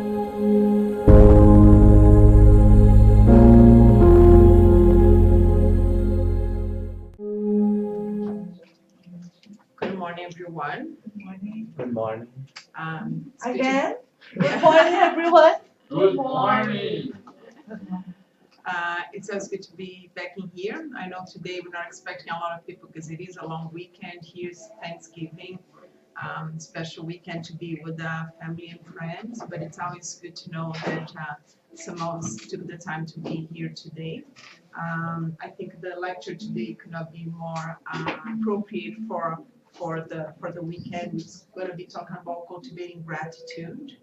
Good morning, everyone. Good morning. Good morning. Again? Good morning, everyone. Good morning. It's always good to be back in here. I know today we're not expecting a lot of people because it is a long weekend. Here's Thanksgiving, special weekend to be with family and friends. But it's always good to know that some of us took the time to be here today. I think the lecture today could not be more appropriate for the weekend. It's going to be talking about cultivating gratitude.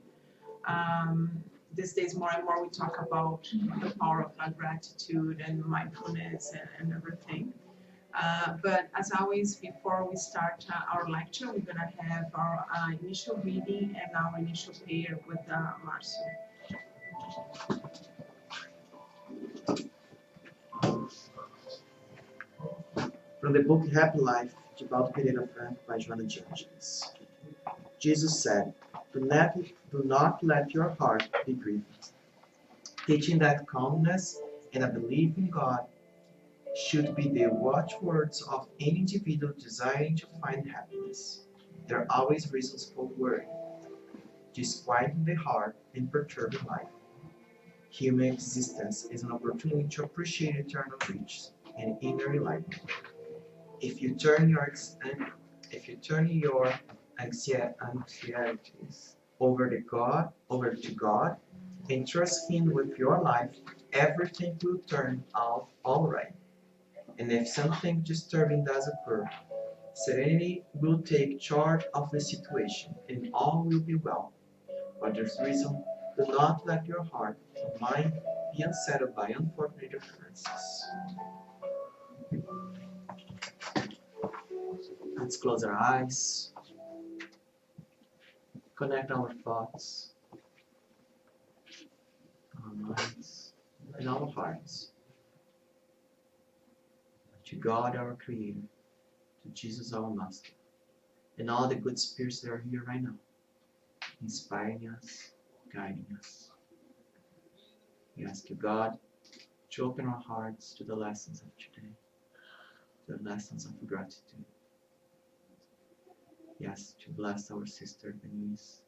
These days, more and more, we talk about the power of gratitude and mindfulness and everything. But as always, before we start our lecture, we're going to have our initial reading and our initial prayer with Marcio. From the book Happy Life, de Paulo Pereira Franco, by Joana de Angelis. Jesus said, do not let your heart be grieved. Teaching that calmness and a belief in God should be the watchwords of any individual desiring to find happiness. There are always reasons for worry, disquieting the heart and perturbing life. Human existence is an opportunity to appreciate eternal riches and inner enlightenment. If you turn your anxieties over to God and trust Him with your life, everything will turn out all right. And if something disturbing does occur, serenity will take charge of the situation and all will be well. For this reason, do not let your heart or mind be unsettled by unfortunate occurrences. Let's close our eyes, connect our thoughts, our minds, and our hearts to God our Creator, to Jesus our Master, and all the good spirits that are here right now, inspiring us, guiding us. We ask you, God, to open our hearts to the lessons of today, to the lessons of gratitude. Yes, to bless our sister Denise,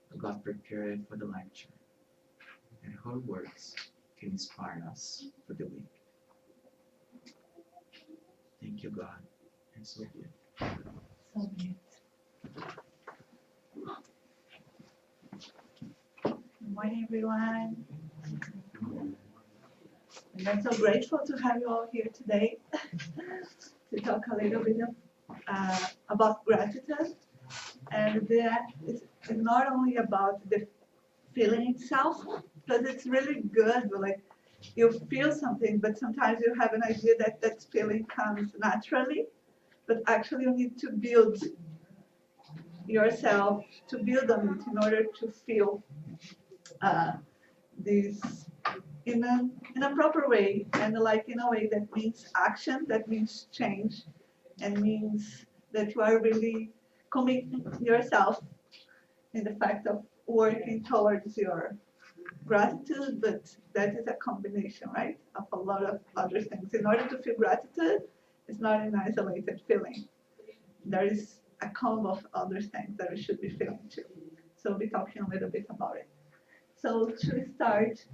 who got prepared for the lecture, and her words can inspire us for the week. Thank you, God, and so good. So good. Good morning, everyone. And I'm so grateful to have you all here today to talk a little bit about gratitude. And that is not only about the feeling itself, because it's really good, like you feel something, but sometimes you have an idea that that feeling comes naturally, but actually you need to build yourself, to build on it in order to feel this in a proper way, and like in a way that means action, that means change, and means that you are really committing yourself in the fact of working towards your gratitude, but that is a combination, right, of a lot of other things. In order to feel gratitude, it's not an isolated feeling. There is a combo of other things that we should be feeling too. So we'll be talking a little bit about it. So to start,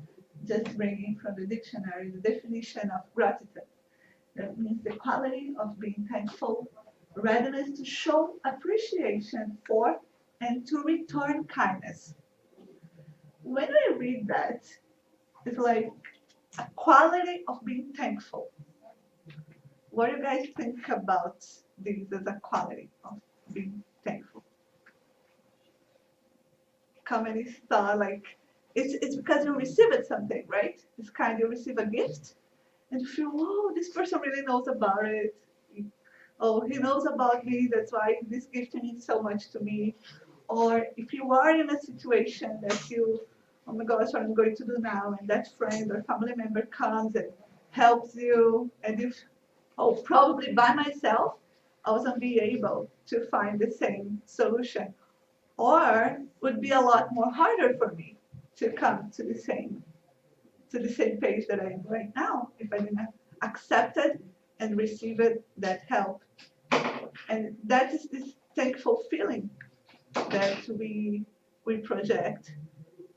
just bringing from the dictionary the definition of gratitude. That means the quality of being thankful, readiness to show appreciation for and to return kindness. When I read that, it's like a quality of being thankful. What do you guys think about this as a quality of being thankful? Comment star, like it's because you received something, right? It's kind of you receive a gift and you feel, oh, this person really knows about it. Oh, he knows about me, that's why this gift means so much to me. Or if you are in a situation that you, oh my gosh, what I'm going to do now, and that friend or family member comes and helps you, and you, oh, probably by myself, I wasn't be able to find the same solution, or would be a lot more harder for me. to come to the same page that I am right now if I didn't accept it and receive it, that help. And that is this thankful feeling that we project.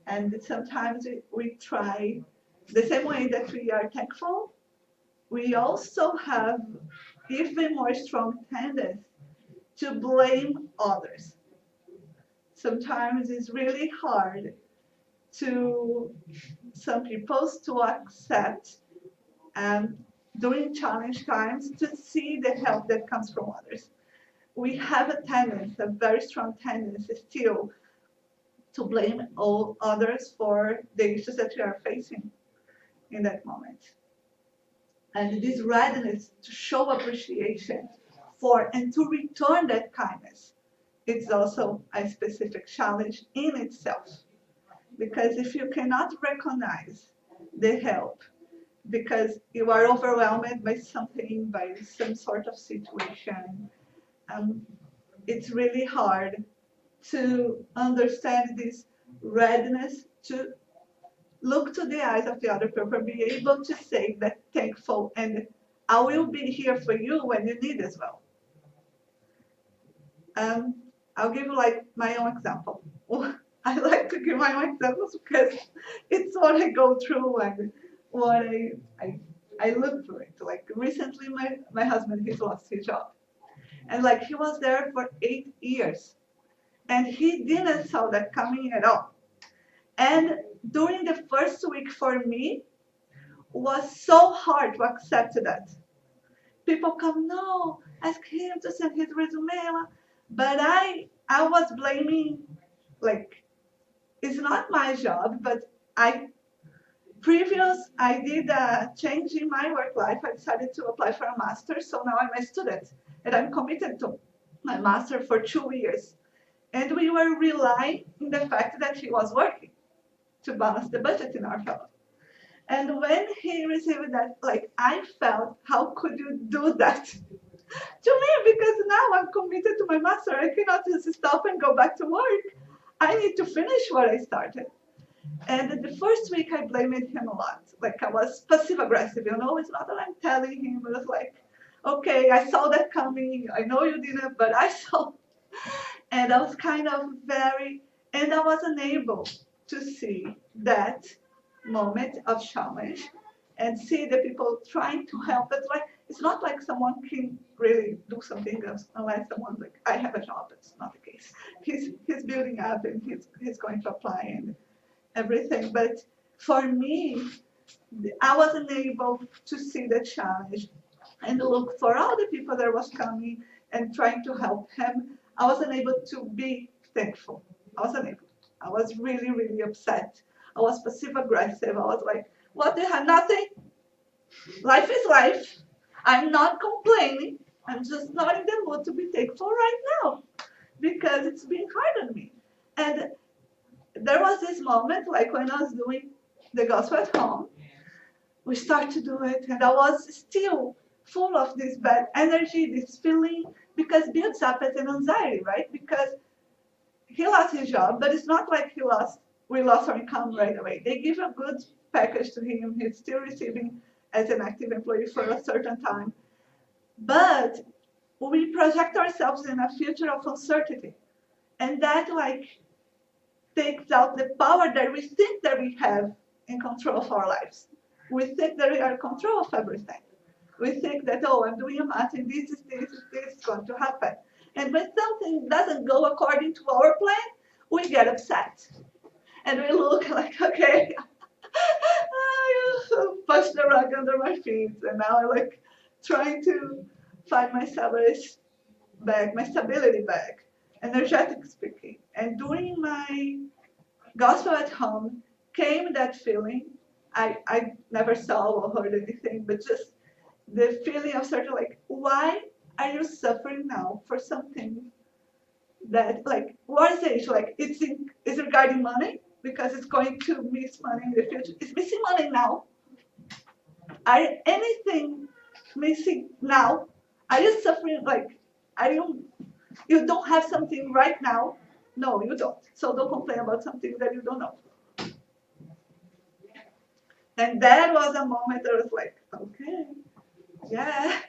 And sometimes we try the same way that we are thankful. We also have even more strong tendency to blame others. Sometimes it's really hard to some people to accept during challenge times to see the help that comes from others. We have a tendency, a very strong tendency still to blame all others for the issues that we are facing in that moment. And this readiness to show appreciation for and to return that kindness, it's also a specific challenge in itself. Because if you cannot recognize the help because you are overwhelmed by something, by some sort of situation, it's really hard to understand this readiness to look to the eyes of the other person, be able to say that thankful, and I will be here for you when you need as well. I'll give you like my own example. I like to give my own examples because it's what I go through and what I look through it. Like recently, my husband, he's lost his job. And like he was there for 8 years. And he didn't saw that coming at all. And during the first week for me, was so hard to accept that. People come, no, ask him to send his resume. But I was blaming, like, it's not my job, but I did a change in my work life. I decided to apply for a master, so now I'm a student, and I'm committed to my master for 2 years. And we were relying on the fact that he was working to balance the budget in our family. And when he received that, like, I felt, how could you do that to me? Because now I'm committed to my master. I cannot just stop and go back to work. I need to finish what I started. And the first week I blamed him a lot. Like I was passive aggressive, it's not that I'm telling him, it was like, okay, I saw that coming. I know you didn't, but I saw. And I was kind of and I was unable to see that moment of challenge and see the people trying to help. It's not like someone can really do something else unless someone's like, I have a job. It's not the case. He's building up and he's going to apply and everything. But for me, I wasn't able to see the challenge and look for all the people that was coming and trying to help him. I wasn't able to be thankful. I wasn't able. I was really, really upset. I was passive aggressive. I was like, what, you have nothing? Life is life. I'm not complaining. I'm just not in the mood to be thankful right now because it's been hard on me. And there was this moment, like when I was doing the gospel at home, we started to do it, and I was still full of this bad energy, this feeling, because builds up as an anxiety, right? Because he lost his job, but it's not like we lost our income right away. They give a good package to him. He's still receiving as an active employee for a certain time. But we project ourselves in a future of uncertainty. And that takes out the power that we think that we have in control of our lives. We think that we are in control of everything. We think that, I'm doing a math and this is going to happen. And when something doesn't go according to our plan, we get upset. And we look like, okay, you push the rug under my feet. And now I'm trying to find my stability back, energetic speaking. And during my gospel at home came that feeling. I never saw or heard anything, but just the feeling of certain why are you suffering now for something that what is it? It's regarding money because it's going to miss money in the future. It's missing money now. Are anything missing now? Are you suffering you don't have something right now? No, you don't. So don't complain about something that you don't know. And that was a moment that I was like, okay, yeah.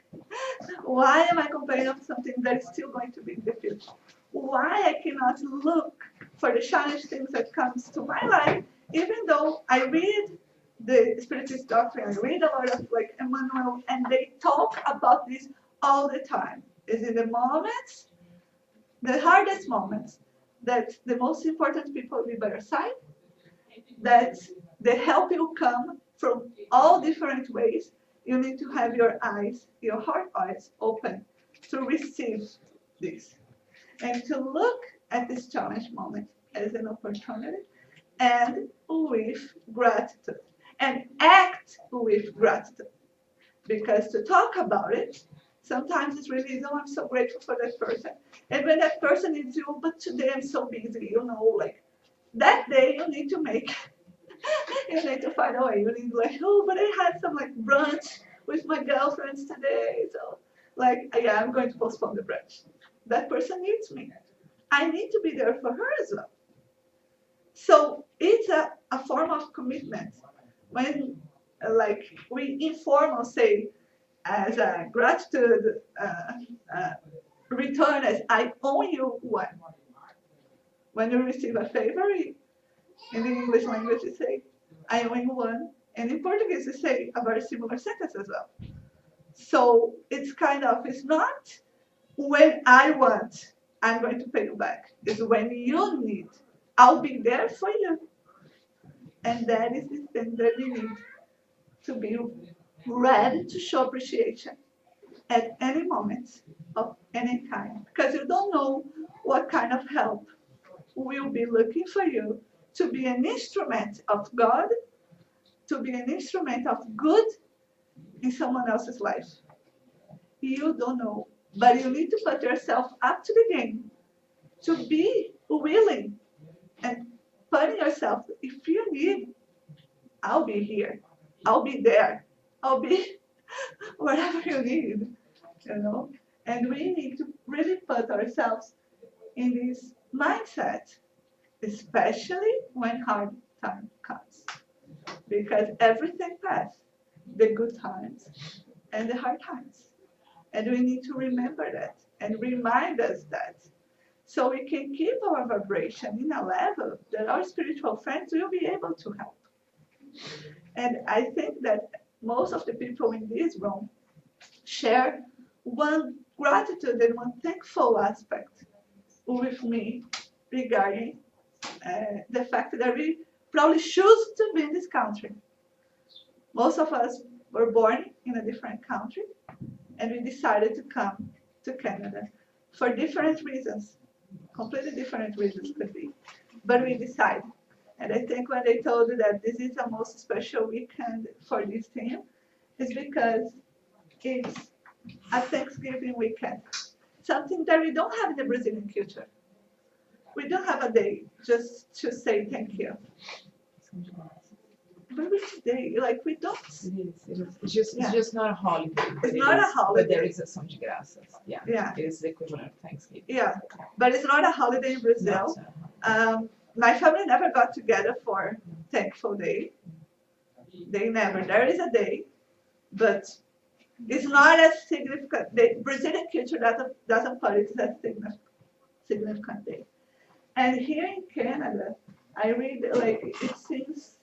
Why am I complaining of something that is still going to be in the future? Why I cannot look for the challenge things that comes to my life, even though I read the Spiritist doctrine, I read a lot of like Eymael, and they talk about this all the time. Is in the moments, the hardest moments, that the most important people will be by your side, that the help will come from all different ways. You need to have your eyes, your heart eyes open to receive this and to look at this challenge moment as an opportunity and with gratitude and act with gratitude. Because to talk about it, sometimes it's really, oh, I'm so grateful for that person. And when that person needs you, but today I'm so busy, like that day you need to make you need to find a way. You need like, oh, but I had some like brunch with my girlfriends today. So like, yeah, I'm going to postpone the brunch. That person needs me. I need to be there for her as well. So it's a form of commitment. When like we inform or say as a gratitude return as I owe you one. When you receive a favor, in the English language you say, I owe you one. And in Portuguese you say a very similar sentence as well. So it's kind of, it's not when I want, I'm going to pay you back. It's when you need, I'll be there for you. And that is the thing that we need to be ready to show appreciation at any moment of any kind. Because you don't know what kind of help will be looking for you to be an instrument of God, to be an instrument of good in someone else's life. You don't know, but you need to put yourself up to the game to be willing and putting yourself, if you need, I'll be here, I'll be there, I'll be whatever you need, you know. And we need to really put ourselves in this mindset, especially when hard time comes, because everything passes, the good times and the hard times. And we need to remember that and remind us that so we can keep our vibration in a level that our spiritual friends will be able to help. And I think that most of the people in this room share one gratitude and one thankful aspect with me regarding the fact that we probably choose to be in this country. Most of us were born in a different country, and we decided to come to Canada for different reasons, completely different reasons could be. But we decided. And I think when they told you that this is the most special weekend for this team, is because it's a Thanksgiving weekend. Something that we don't have in the Brazilian culture. We don't have a day just to say thank you. But which day? Like we don't. It is. It's just not a holiday. It's not a holiday. But there is Ação de Graças. Yeah. Yeah. It is the equivalent of Thanksgiving. Yeah. But it's not a holiday in Brazil. My family never got together for Thankful Day. They never. There is a day, but it's not as significant. The Brazilian culture doesn't put it as a significant day. And here in Canada, I read like it seems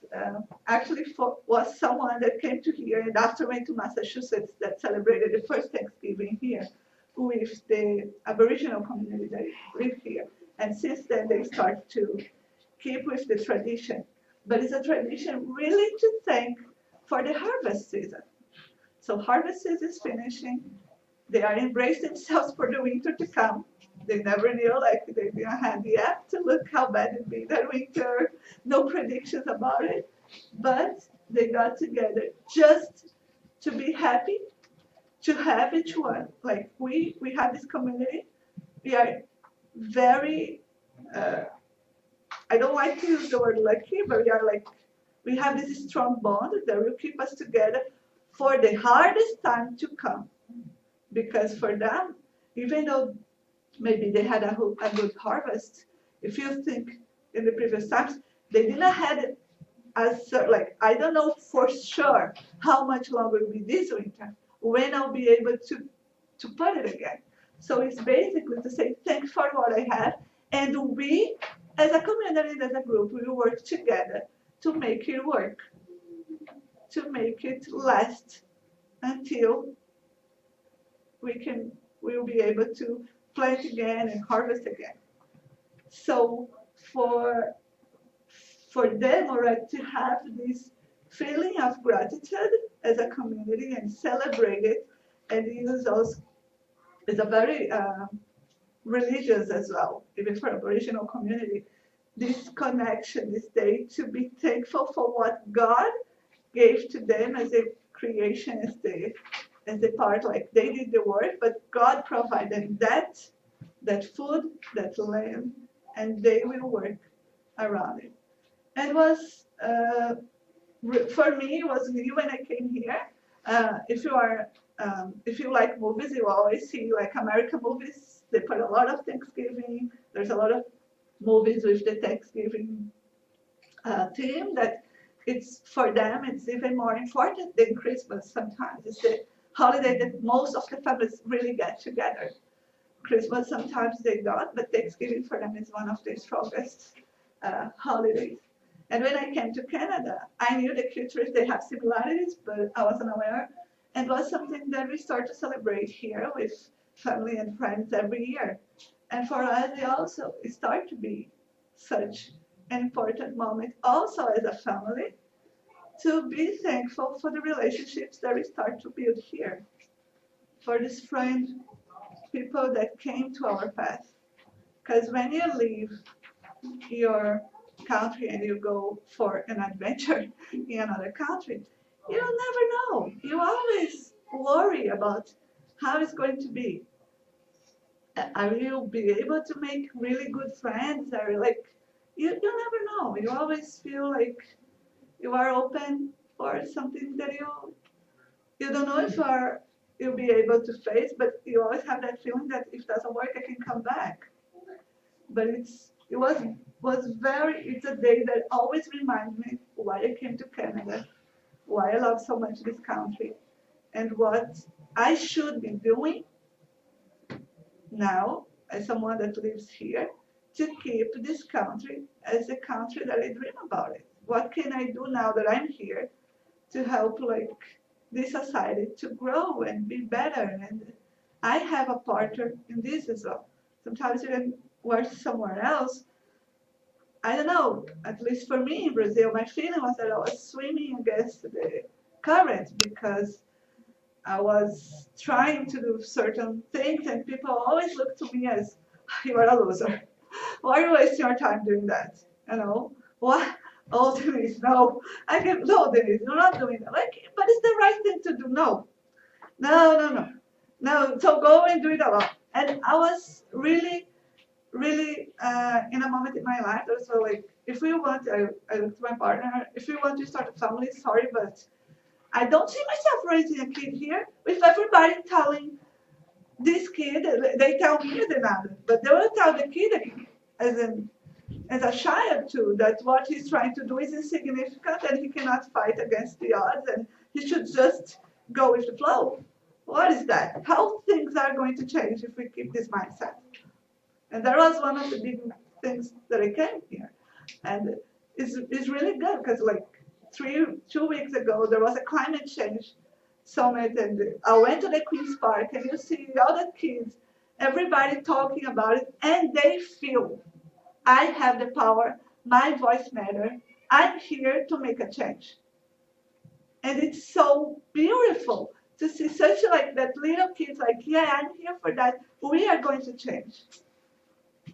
actually was someone that came to here and after went to Massachusetts that celebrated the first Thanksgiving here with the Aboriginal community that live here. And since then they start to keep with the tradition. But it's a tradition really to thank for the harvest season. So harvest season is finishing. They are embracing themselves for the winter to come. They never knew, like they didn't have the app to look how bad it'd be that winter. No predictions about it. But they got together just to be happy, to have each one. Like we have this community. We are very, I don't like to use the word lucky, but we have this strong bond that will keep us together for the hardest time to come. Because for them, even though maybe they had a good harvest, if you think in the previous times, they didn't have like I don't know for sure how much longer it will be this winter, when I'll be able to put it again. So it's basically to say thanks for what I have, and we, as a community, as a group, we will work together to make it work, to make it last until we'll be able to plant again and harvest again. So for them already to have this feeling of gratitude as a community and celebrate it, and use also is a very religious as well, even for Aboriginal community, this connection, this day to be thankful for what God gave to them as a creation, as the part, like they did the work, but God provided that food, that land, and they will work around it. And was for me, it was new when I came here. If you like movies, you always see like American movies. They put a lot of Thanksgiving. There's a lot of movies with the Thanksgiving theme that it's for them. It's even more important than Christmas. Sometimes it's the holiday that most of the families really get together. Christmas sometimes they don't, but Thanksgiving for them is one of the strongest holidays. And when I came to Canada, I knew the cultures, they have similarities, but I wasn't aware. And it was something that we start to celebrate here with family and friends every year. And for us, it also start to be such an important moment also as a family to be thankful for the relationships that we start to build here. For this friend, people that came to our path. Because when you leave your country and you go for an adventure in another country, you never know. You always worry about how it's going to be. Are you be able to make really good friends? Are you like you never know. You always feel like you are open for something that you don't know if you'll be able to face, but you always have that feeling that if it doesn't work, I can come back. But it's a day that always reminds me why I came to Canada, why I love so much this country, and what I should be doing now as someone that lives here to keep this country as the country that I dream about it. What can I do now that I'm here to help like this society to grow and be better? And I have a partner in this as well. Sometimes even work somewhere else. I don't know, at least for me in Brazil, my feeling was that I was swimming against the current because I was trying to do certain things and people always look to me as, you are a loser. Why are you wasting your time doing that? You know, what? Oh, Denise, no. No, Denise, you're not doing that. Like, but it's the right thing to do. No, no, no, no. No, so go and do it alone. And I was really in a moment in my life, I was like, if we want, I looked to my partner, if we want to start a family, sorry, but I don't see myself raising a kid here with everybody telling this kid, they tell me they're not, but they will tell the kid as as a child too, that what he's trying to do is insignificant and he cannot fight against the odds and he should just go with the flow. What is that? How things are going to change if we keep this mindset? And that was one of the big things that I came here. And it's really good because like 2 weeks ago, there was a climate change summit and I went to the Queen's Park and you see all the kids, everybody talking about it and they feel I have the power, my voice matters, I'm here to make a change. And it's so beautiful to see such like that little kids like, yeah, I'm here for that. We are going to change.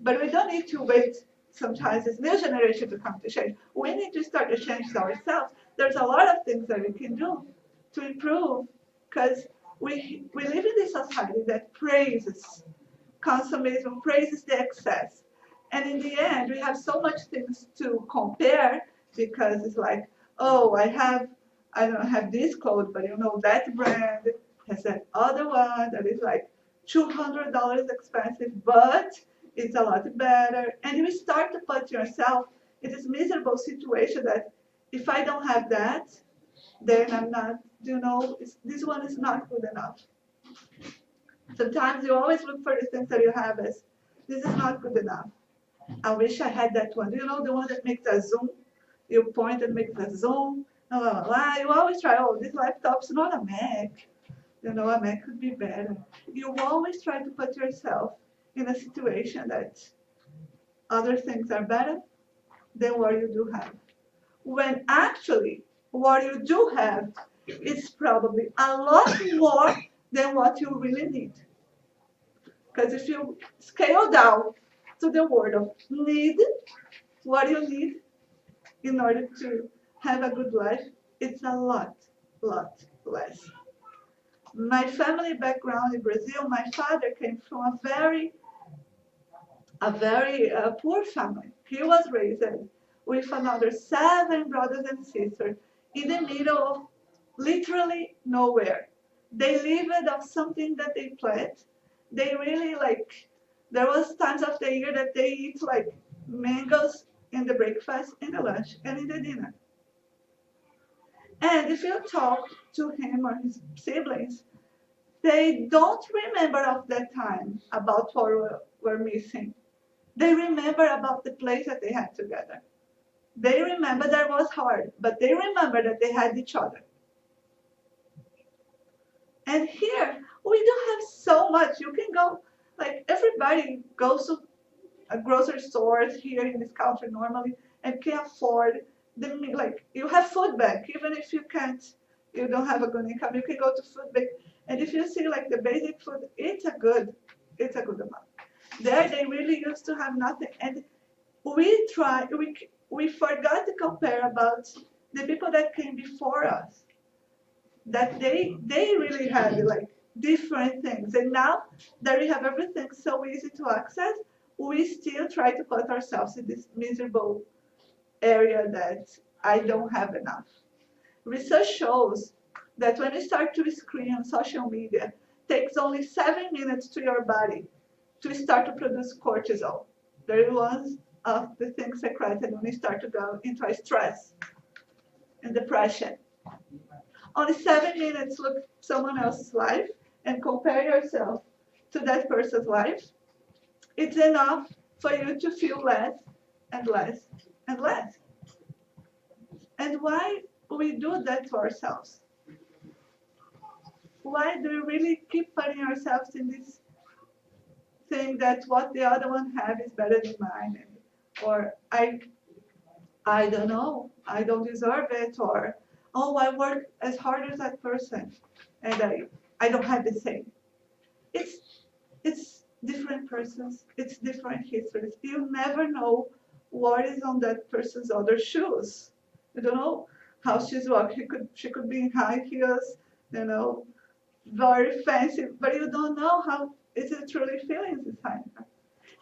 But we don't need to wait sometimes this new generation to come to change. We need to start to change ourselves. There's a lot of things that we can do to improve because we live in this society that praises consumerism, praises the excess. And in the end, we have so much things to compare because it's like, oh, I don't have this clothes, but you know, that brand has that other one that is like $200 expensive, but it's a lot better. And you start to put yourself in this miserable situation that If I don't have that, then I'm not, this one is not good enough. Sometimes you always look for the things that you have as, this is not good enough. I wish I had that one. Do you know the one that makes a zoom? You point and makes a zoom. Blah, blah, blah. You always try, oh, this laptop's not a Mac. A Mac could be better. You always try to put yourself in a situation that other things are better than what you do have. When actually, what you do have is probably a lot more than what you really need. Because if you scale down to the word of need, what you need in order to have a good life, it's a lot less. My family background in Brazil, my father came from a very poor family. He was raised with another 7 brothers and sisters in the middle of literally nowhere. They lived off something that they plant. They really there was times of the year that they eat like mangoes in the breakfast, in the lunch, and in the dinner. And if you talk to him or his siblings, they don't remember of that time about what we're missing. They remember about the place that they had together. They remember that was hard, but they remember that they had each other. And here, we don't have so much. You can go, everybody goes to a grocery stores here in this country normally and can afford you have food bank, even if you don't have a good income, you can go to food bank. And if you see the basic food, it's a good amount. There they really used to have nothing. And we forgot to compare about the people that came before us, that they really had different things. And now that we have everything so easy to access, we still try to put ourselves in this miserable area that I don't have enough. Research shows that when you start to screen on social media, it takes only 7 minutes to your body to start to produce cortisol. That is one of the things secreted when you start to go into a stress and depression. Only 7 minutes look at someone else's life and compare yourself to that person's life. It's enough for you to feel less and less and less. And why we do that to ourselves? Why do we really keep putting ourselves in this thing that what the other one have is better than mine? Or I don't know, I don't deserve it, or oh, I work as hard as that person and I don't have the same. It's different persons, it's different histories. You never know what is on that person's other shoes. You don't know how she's walking. She could be in high heels, very fancy, but you don't know how is it truly feeling inside her.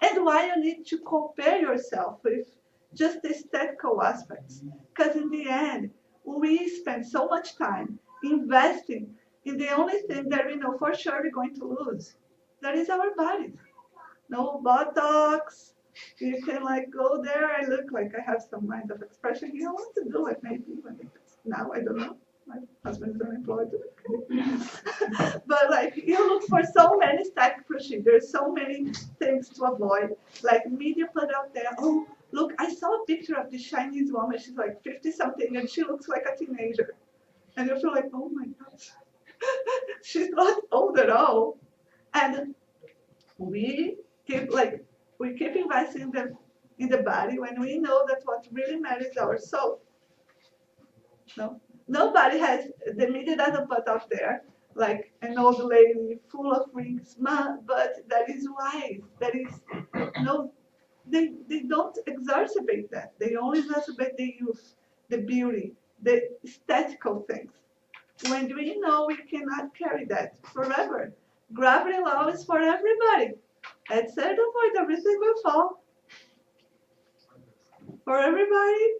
And why you need to compare yourself with just the aesthetical aspects. Because in the end, we spend so much time investing in the only thing that we know for sure we're going to lose. That is our bodies. No Botox. You can go there. I look like I have some kind of expression here. I want to do it maybe now. I don't know. My husband is unemployed. But you look for so many aesthetic procedures, so many things to avoid. Media put out there, oh, look, I saw a picture of this Chinese woman. She's 50 something and she looks like a teenager. And you feel like, oh my gosh, she's not old at all. And we keep investing in the body when we know that what really matters is our soul. No, nobody has, the media doesn't put out there an old lady full of rings, but that is wise. That is no, they don't exacerbate that. They only exacerbate the youth, the beauty, the aesthetical things. When we know we cannot carry that forever. Gravity law is for everybody. At certain point, everything will fall. For everybody,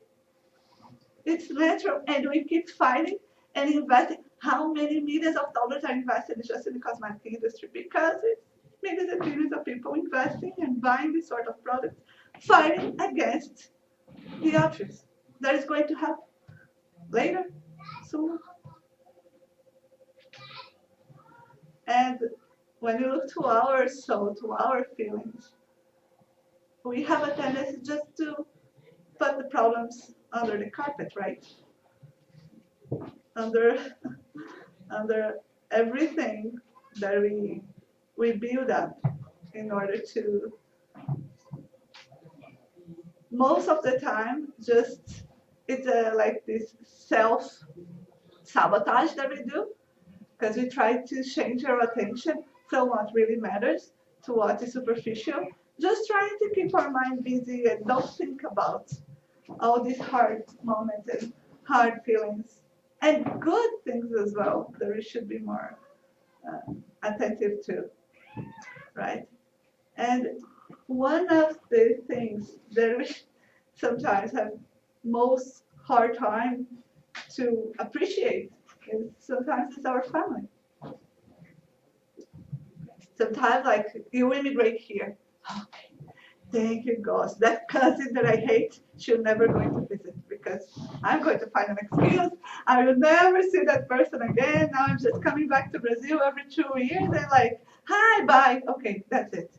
it's natural, and we keep fighting and investing. How many millions of dollars are invested just in the cosmetic industry? Because it's millions and millions of people investing and buying this sort of products, fighting against the options. That is going to happen. later, soon. And when you look to our soul, to our feelings, we have a tendency just to put the problems under the carpet, right? Under under everything that we build up in order to, most of the time, just it's like this self sabotage that we do, because we try to change our attention from what really matters to what is superficial, just trying to keep our mind busy and don't think about all these hard moments and hard feelings and good things as well that we should be more attentive to, right? And one of the things that we sometimes have most hard time to appreciate is sometimes it's our family. Sometimes, like, you immigrate here. Okay, thank you, God. That cousin that I hate, she'll never going to visit because I'm going to find an excuse. I will never see that person again. Now I'm just coming back to Brazil every 2 years and like, hi, bye. Okay, that's it.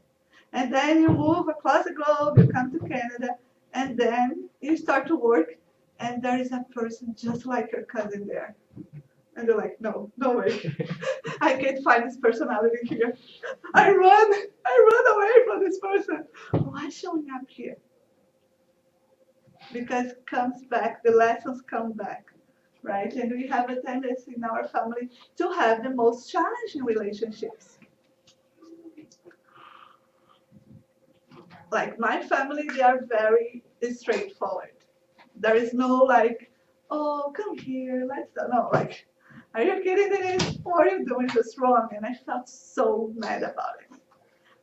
And then you move across the globe, you come to Canada, and then you start to work, and there is a person just like your cousin there. And they're like, no, no way. I can't find this personality here. I run away from this person. Why showing up here? Because it comes back, the lessons come back, right? And we have a tendency in our family to have the most challenging relationships. Like my family, they are very straightforward. There is no like, oh, come here, let's no, like, are you kidding, Denise? What are you doing this wrong? And I felt so mad about it.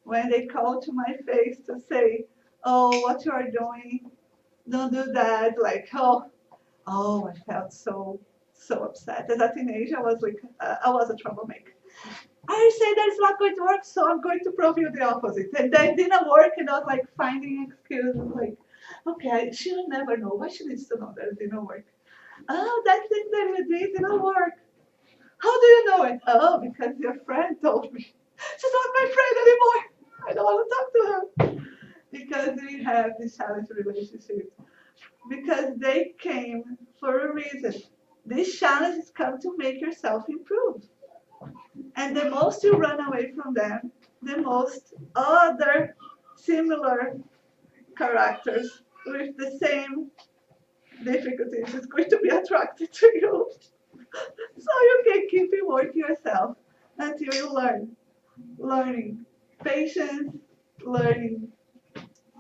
When they called to my face to say, oh, what you are doing, don't do that. Like, oh, I felt so upset. As a teenager, I was like, I was a troublemaker. I say that it's not going to work, so I'm going to prove you the opposite. And then it didn't work, and I was like finding excuses, like, okay, she will never know. Why she needs to know that it didn't work? Oh, that thing that we did didn't work. How do you know it? Oh, because your friend told me. She's not my friend anymore. I don't want to talk to her. Because we have this challenge relationship. Because they came for a reason. These challenges come to make yourself improve. And the most you run away from them, the most other similar characters with the same difficulties is going to be attracted to you. So you can keep working yourself until you learn. Learning patience, learning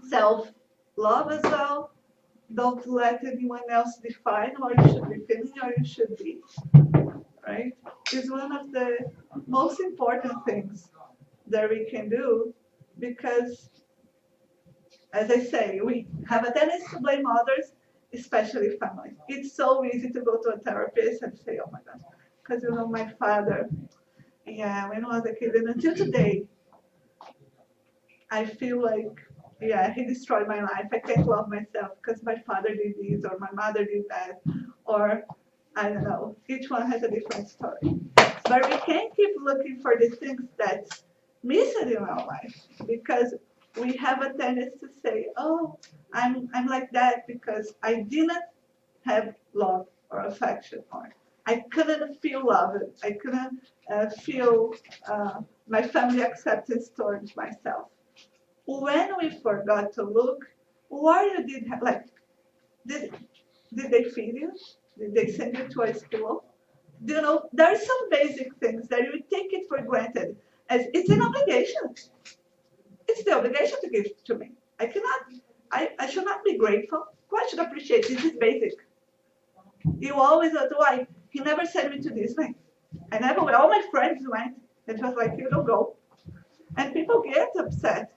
self-love as well. Don't let anyone else define what you should be feeling or you should be, right? Is one of the most important things that we can do because, as I say, we have a tendency to blame others, especially family. It's so easy to go to a therapist and say, oh my God, because you know my father, yeah, when I was a kid, and until today, I feel like, yeah, he destroyed my life. I can't love myself because my father did this or my mother did that, or I don't know. Each one has a different story. But we can't keep looking for the things that's missing in our life because we have a tendency to say, oh, I'm like that because I didn't have love or affection or I couldn't feel love. I couldn't feel my family acceptance towards myself. When we forgot to look, what you did, like, did, did they feed you? Did they send you to a school? Do you know, there are some basic things that you take it for granted as it's an obligation. It's the obligation to give to me. I cannot, I should not be grateful. Why should I appreciate this? Is basic. You always why he never sent me to Disney. I never went. All my friends went. It was like you don't go. And people get upset.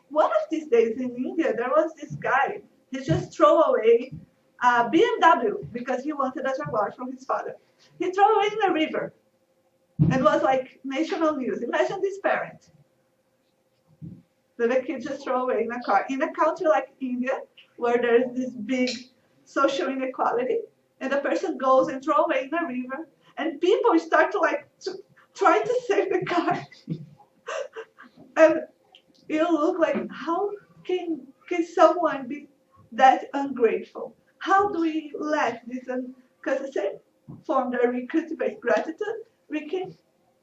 One of these days in India, there was this guy. He just threw away a BMW because he wanted a Jaguar from his father. He threw away in a river. It was like national news. Imagine this parent that the kid just threw away in a car. In a country like India, where there is this big social inequality, and the person goes and throw away in a river, and people start to try to save the car. And you look like, how can someone be that ungrateful? How do we let this? Because the same form that we cultivate gratitude, we can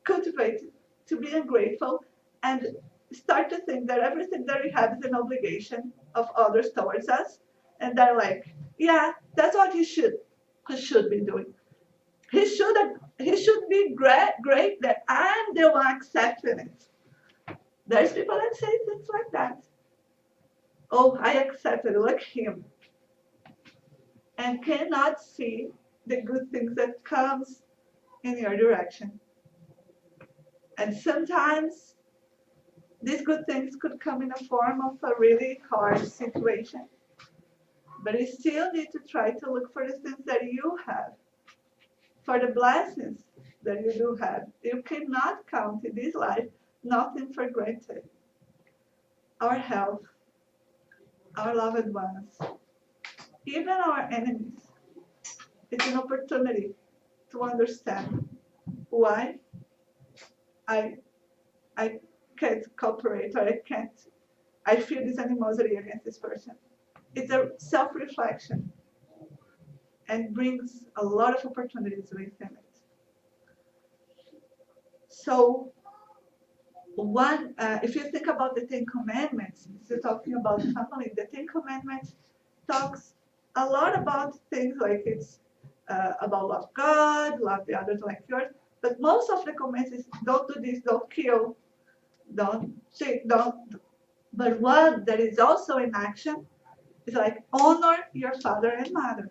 cultivate to be ungrateful and start to think that everything that we have is an obligation of others towards us, and they're like, yeah, that's what he should be doing. He should be great that I'm the one accepting it. There's people that say things like that. Oh, I accepted, look him, and cannot see the good things that comes in your direction. And sometimes these good things could come in the form of a really hard situation. But you still need to try to look for the things that you have, for the blessings that you do have. You cannot count in this life nothing for granted. Our health, our loved ones, even our enemies. It's an opportunity to understand why I I can't cooperate or I feel this animosity against this person. It's a self-reflection and brings a lot of opportunities within it. So if you think about the Ten Commandments, you're talking about family, the Ten Commandments talks a lot about things like it's about love God, love the others like yours. But most of the commandments is don't do this, don't kill, don't cheat, don't. But one that is also in action is like honor your father and mother.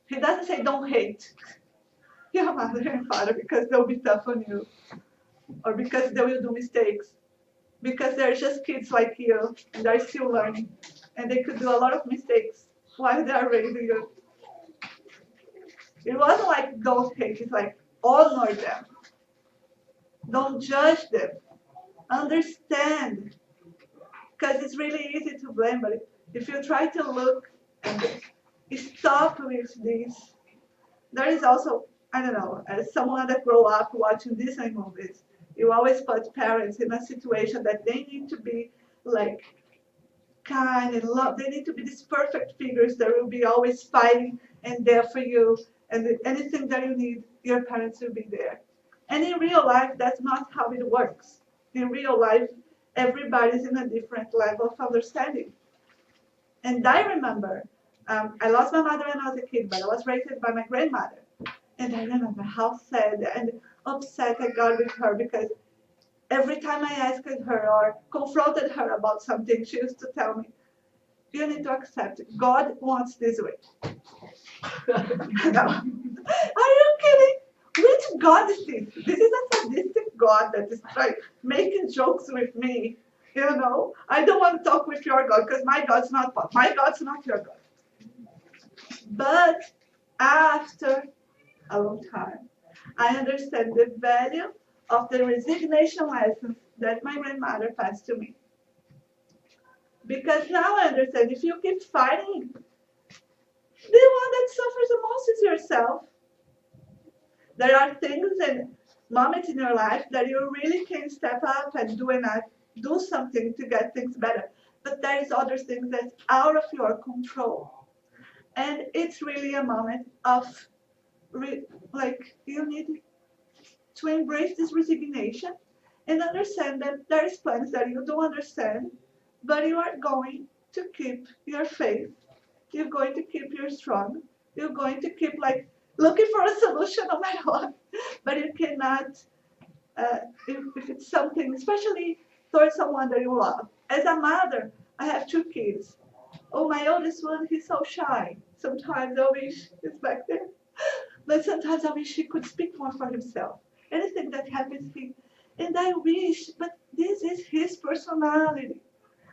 He doesn't say don't hate your mother and father because they'll be tough on you or because they will do mistakes. Because they're just kids like you and they're still learning and they could do a lot of mistakes while they're raising you. It wasn't like don't hate, it's like honor them. Don't judge them. Understand. Because it's really easy to blame, but if you try to look and stop with this, there is also, I don't know, as someone that grew up watching Disney movies, you always put parents in a situation that they need to be like kind and love. They need to be these perfect figures that will be always fighting and there for you. And anything that you need, your parents will be there. And in real life, that's not how it works. In real life, everybody's in a different level of understanding. And I remember, I lost my mother when I was a kid, but I was raised by my grandmother. And I remember how sad and upset I got with her because every time I asked her or confronted her about something, she used to tell me, you need to accept it. God wants this way. No. Are you kidding? Which God is this? This is a sadistic God that is like making jokes with me. You know, I don't want to talk with your God because my God's not your God. But after a long time, I understand the value of the resignation lessons that my grandmother passed to me. Because now I understand if you keep fighting, the one that suffers the most is yourself. There are things and moments in your life that you really can step up and do something to get things better. But there is other things that's out of your control. And it's really a moment of like you need to embrace this resignation and understand that there is plans that you don't understand, but you are going to keep your faith. You're going to keep your strong. You're going to keep like looking for a solution no matter what. But you cannot, if it's something, especially towards someone that you love. As a mother, I have two kids. Oh, my oldest one, he's so shy. Sometimes I wish he's back there. But sometimes I wish he could speak more for himself. Anything that happens, and I wish, but this is his personality.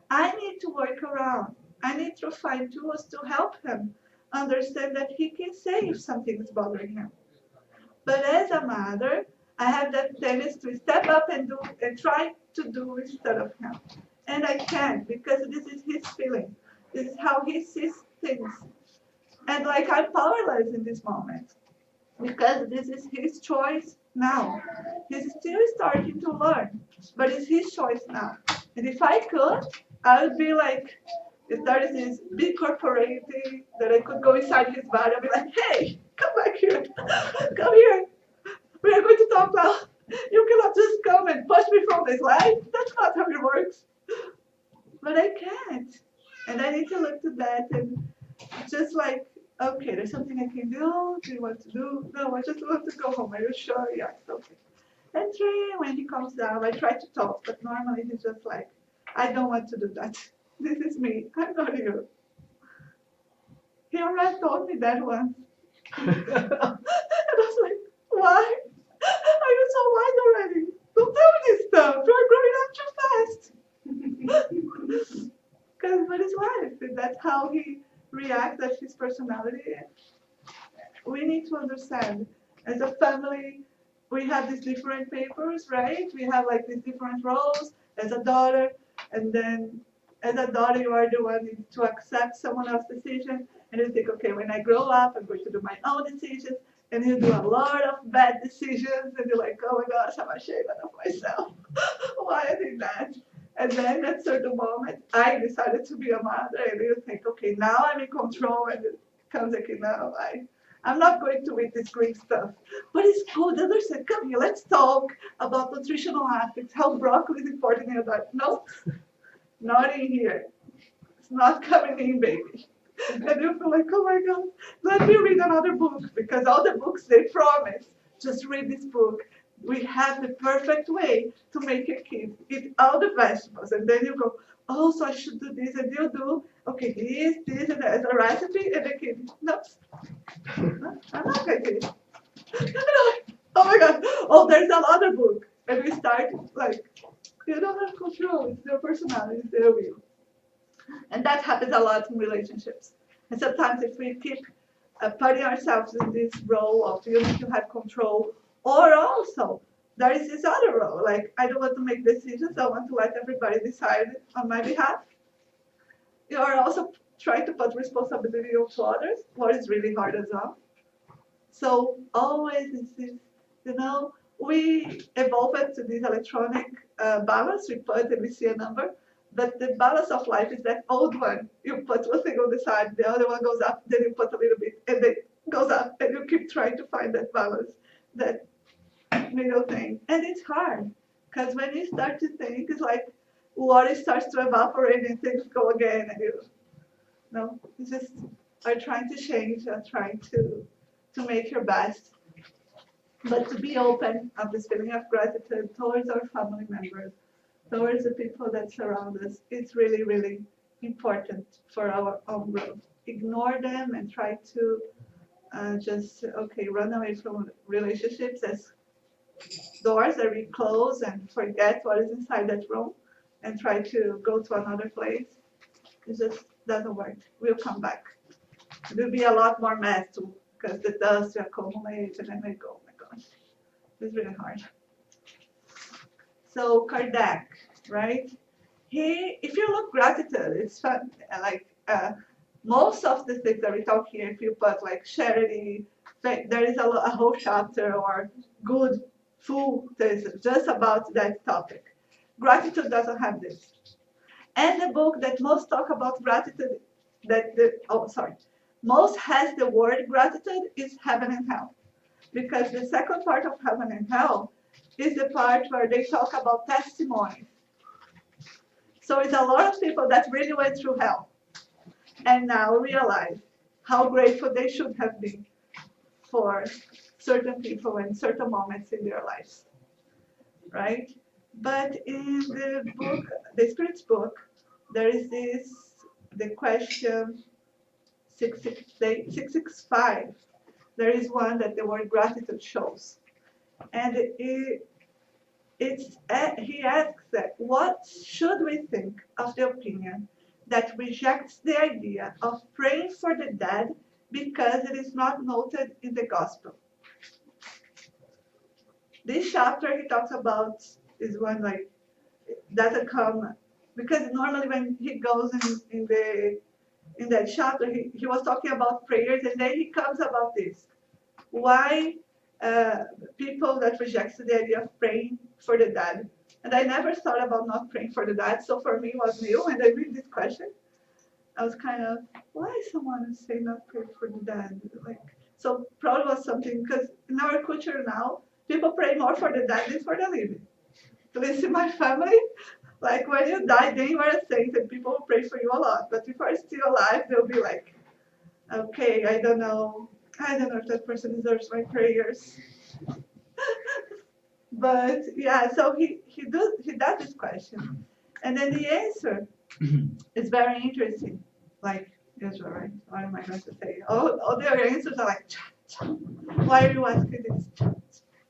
I need to work around. I need to find tools to help him understand that he can say if something is bothering him. But as a mother, I have that tendency to step up and try to do instead of him. And I can't because this is his feeling. This is how he sees things. And like I'm powerless in this moment because this is his choice now. He's still starting to learn, but it's his choice now. And if I could, I would be like, if there is this big corporate that I could go inside his body and be like, hey, come back here, come here. We are going to talk now. You cannot just come and push me from this life. That's not how it works. But I can't. And I need to look to that and just like, okay, there's something I can do. Do you want to do? No, I just want to go home. Are you sure? Yes, okay. And 3, when he comes down, I try to talk, but normally he's just like, I don't want to do that. This is me. I'm not you. He already told me that once. And I was like, why? Are you so wise already? Don't tell me this stuff. You're growing up too fast. But it's life. And that's how he reacts. That's his personality. We need to understand. As a family, we have these different papers, right? We have like these different roles as a daughter, and then as a daughter, you are the one to accept someone else's decision, and you think, okay, when I grow up, I'm going to do my own decisions, and you do a lot of bad decisions, and you're like, oh my gosh, I'm ashamed of myself. Why I did that? And then at a certain moment, I decided to be a mother, and you think, okay, now I'm in control, and it comes like, no, I'm not going to eat this green stuff. But it's good. Others said, come here, let's talk about nutritional aspects, how broccoli is important in your diet. No, not in here. It's not coming in, baby. And you feel like, oh my God, let me read another book because all the books they promise, just read this book. We have the perfect way to make a kid eat all the vegetables. And then you go, oh, so I should do this. And you do, okay, this, and there's a recipe. And the kid, no, I'm not going to. Oh my God. Oh, there's another book. And we start like, you don't have control. It's their personality, it's their will. And that happens a lot in relationships. And sometimes if we keep putting ourselves in this role of you need to have control, or also there is this other role, like I don't want to make decisions, I want to let everybody decide on my behalf. You are also trying to put responsibility onto others, what is really hard as well. So always is this, we evolved to this electronic balance. We put and we see a number, but the balance of life is that old one. You put one thing on the side, the other one goes up, then you put a little bit, and then goes up, and you keep trying to find that balance, that middle thing. And it's hard, because when you start to think, it's like water starts to evaporate and things go again, and you just are trying to change, are trying to make your best, but to be open of this feeling of gratitude towards our family members, towards the people that surround us. It's really, really important for our own growth. Ignore them and try to run away from relationships as doors that we close and forget what is inside that room and try to go to another place. It just doesn't work. We'll come back. It will be a lot more mess too, because the dust will accumulate and then they go, oh my gosh, it's really hard. So Kardec, right? If you look gratitude, it's fun. Like most of the things that we talk here, if you put like charity, there is a whole chapter or good full just about that topic. Gratitude doesn't have this. And the book that most talk about gratitude, most has the word gratitude is Heaven and Hell. Because the second part of Heaven and Hell is the part where they talk about testimonies. So it's a lot of people that really went through hell and now realize how grateful they should have been for certain people and certain moments in their lives, right? But in the book, the Spirit's book, there is the question 665. There is one that the word gratitude shows. And he asks that, what should we think of the opinion that rejects the idea of praying for the dead because it is not noted in the gospel? This chapter he talks about is one doesn't come, because normally when he goes in the in that chapter, he was talking about prayers, and then he comes about this. Why people that reject the idea of praying for the dead. And I never thought about not praying for the dead, so for me it was new. And I read this question, I was kind of, why someone would say not pray for the dead? Like, so probably was something, because in our culture now, people pray more for the dead than for the living. At least in my family, like when you die, then you are a saint and people will pray for you a lot. But if you are still alive, they'll be like, okay, I don't know if that person deserves my prayers. But yeah, so he does this question, and then the answer is very interesting. Like, yes, right. What am I going to say? All their answers are like, why are you asking this?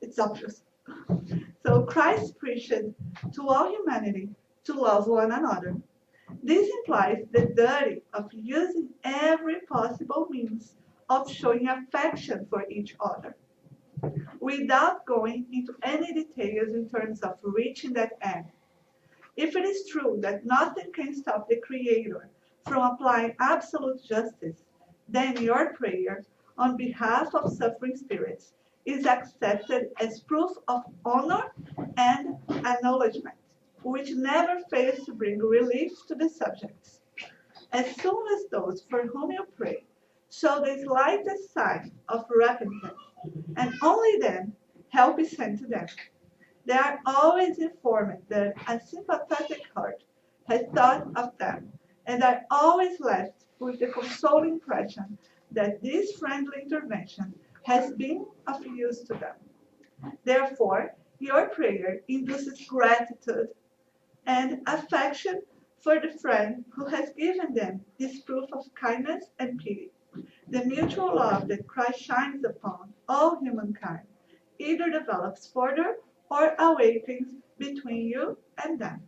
It's obvious. So Christ preached to all humanity to love one another. This implies the duty of using every possible means of showing affection for each other, without going into any details in terms of reaching that end. If it is true that nothing can stop the Creator from applying absolute justice, then your prayer on behalf of suffering spirits is accepted as proof of honor and acknowledgement, which never fails to bring relief to the subjects. As soon as those for whom you pray show the slightest sign of repentance, and only then help is sent to them. They are always informed that a sympathetic heart has thought of them, and are always left with the consoling impression that this friendly intervention has been of use to them. Therefore, your prayer induces gratitude and affection for the friend who has given them this proof of kindness and pity. The mutual love that Christ shines upon all humankind either develops further or awakens between you and them.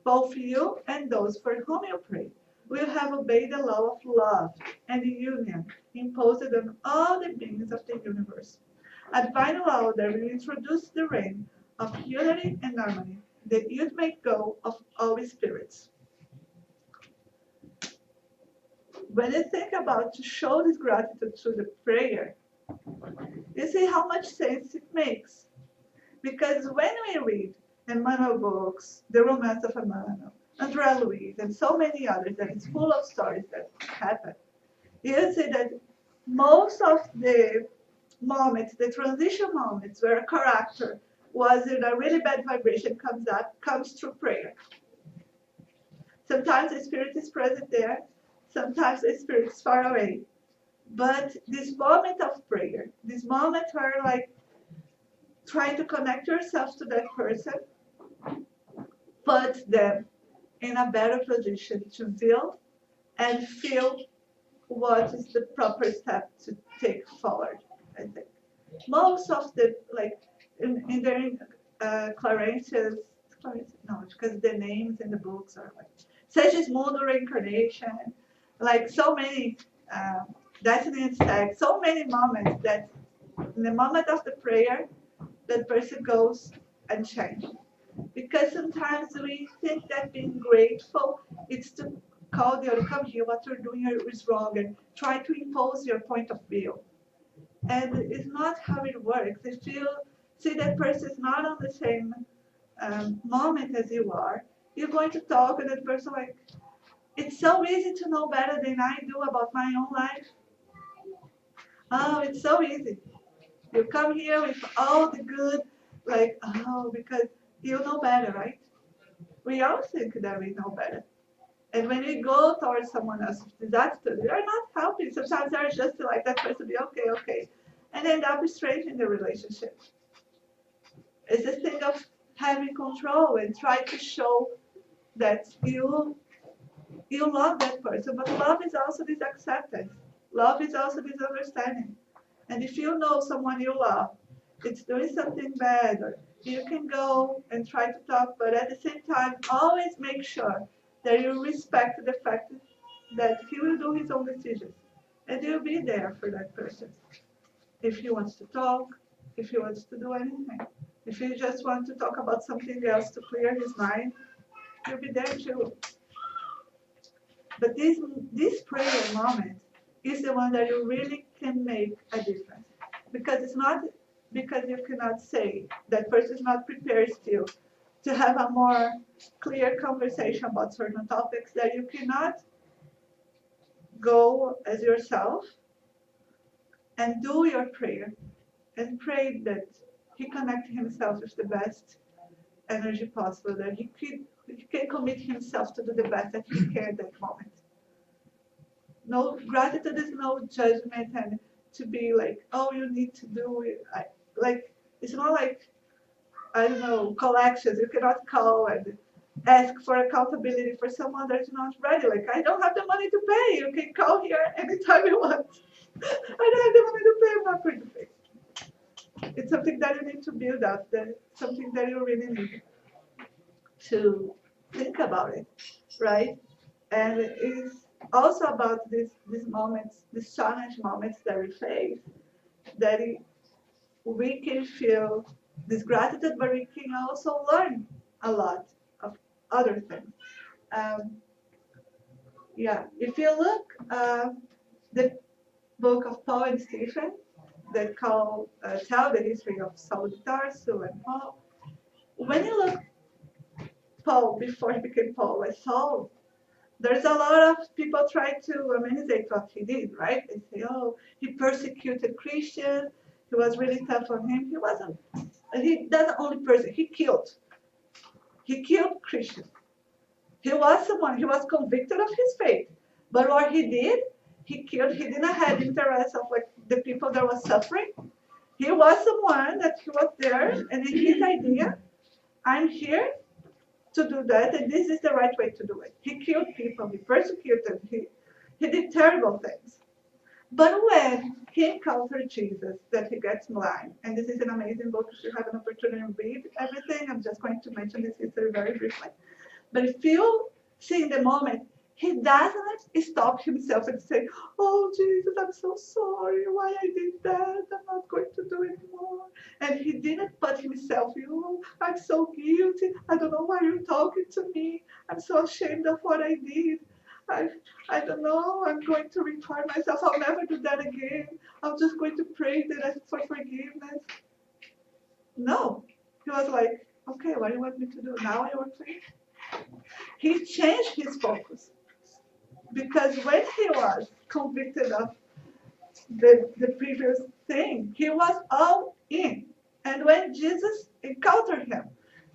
Both you and those for whom you pray will have obeyed the law of love and union imposed on all the beings of the universe. A divine law that will introduce the reign of unity and harmony, the ultimate goal of all spirits. When you think about to show this gratitude through the prayer, you see how much sense it makes. Because when we read Emmanuel books, The Romance of Emmanuel, Andrea Louise, and so many others that is full of stories that happen, you see that most of the moments, the transition moments where a character was in a really bad vibration comes through prayer. Sometimes the spirit is present there, sometimes the spirit is far away. But this moment of prayer, this moment where like trying to connect yourself to that person, puts them in a better position to feel and feel what is the proper step to take forward, I think. Most of the, like, in their Clarence's, no, because the names in the books are like, Segismundo reincarnation, like so many, Destiny and Sex, so many moments that in the moment of the prayer, that person goes and changes. Because sometimes we think that being grateful is to call the other, come here, what you're doing is wrong, and try to impose your point of view. And it's not how it works. If you see that person is not on the same moment as you are, you're going to talk and that person like, it's so easy to know better than I do about my own life. Oh, it's so easy. You come here with all the good, like, oh, because you know better, right? We all think that we know better. And when we go towards someone else's disaster, we are not helping. Sometimes they're just like that person be okay, okay. And end up straining the relationship. It's a thing of having control and try to show that you love that person. But love is also this acceptance. Love is also this understanding. And if you know someone you love, it's doing something bad, or you can go and try to talk, but at the same time, always make sure that you respect the fact that he will do his own decisions. And you'll be there for that person. If he wants to talk, if he wants to do anything. If he just wants to talk about something else to clear his mind, you'll be there too. But this prayer moment is the one that you really can make a difference. Because it's not because you cannot say that person is not prepared still to have a more clear conversation about certain topics, that you cannot go as yourself and do your prayer and pray that he connect himself with the best energy possible, that he can commit himself to do the best that he can at that moment. No, gratitude is no judgment and to be like, oh, you need to do it. Like, it's not like, I don't know, collections. You cannot call and ask for accountability for someone that's not ready. Like, I don't have the money to pay. You can call here anytime you want. I don't have the money to pay. I'm not going to pay. It's something that you need to build up. That something that you really need to think about it, right? And it's also about these moments, these challenge moments that we face, that we can feel this gratitude, but we can also learn a lot of other things. Um, yeah, if you look the book of Paul and Stephen that tell the history of Saul de Tarso and Paul, when you look Paul before he became Paul as Saul, there's a lot of people try to ameliorate what he did, right? They say, oh, he persecuted Christians. He was really tough on him. He wasn't. He doesn't only persecute. He killed. He killed Christians. He was someone. He was convicted of his faith. But what he did, he killed. He didn't have interest of like the people that were suffering. He was someone that he was there, and his idea, I'm here to do that, and this is the right way to do it. He killed people, he persecuted, he did terrible things. But when he encountered Jesus, that he gets blind, and this is an amazing book, if you have an opportunity to read everything, I'm just going to mention this history very briefly. But if you see in the moment, he doesn't stop himself and say, oh, Jesus, I'm so sorry why I did that. I'm not going to do it more. And he didn't put himself, I'm so guilty. I don't know why you're talking to me. I'm so ashamed of what I did. I don't know. I'm going to record myself. I'll never do that again. I'm just going to pray that ask for forgiveness. No. He was like, okay, what do you want me to do? Now I want to pray. He changed his focus. Because when he was convicted of the previous thing, he was all in. And when Jesus encountered him,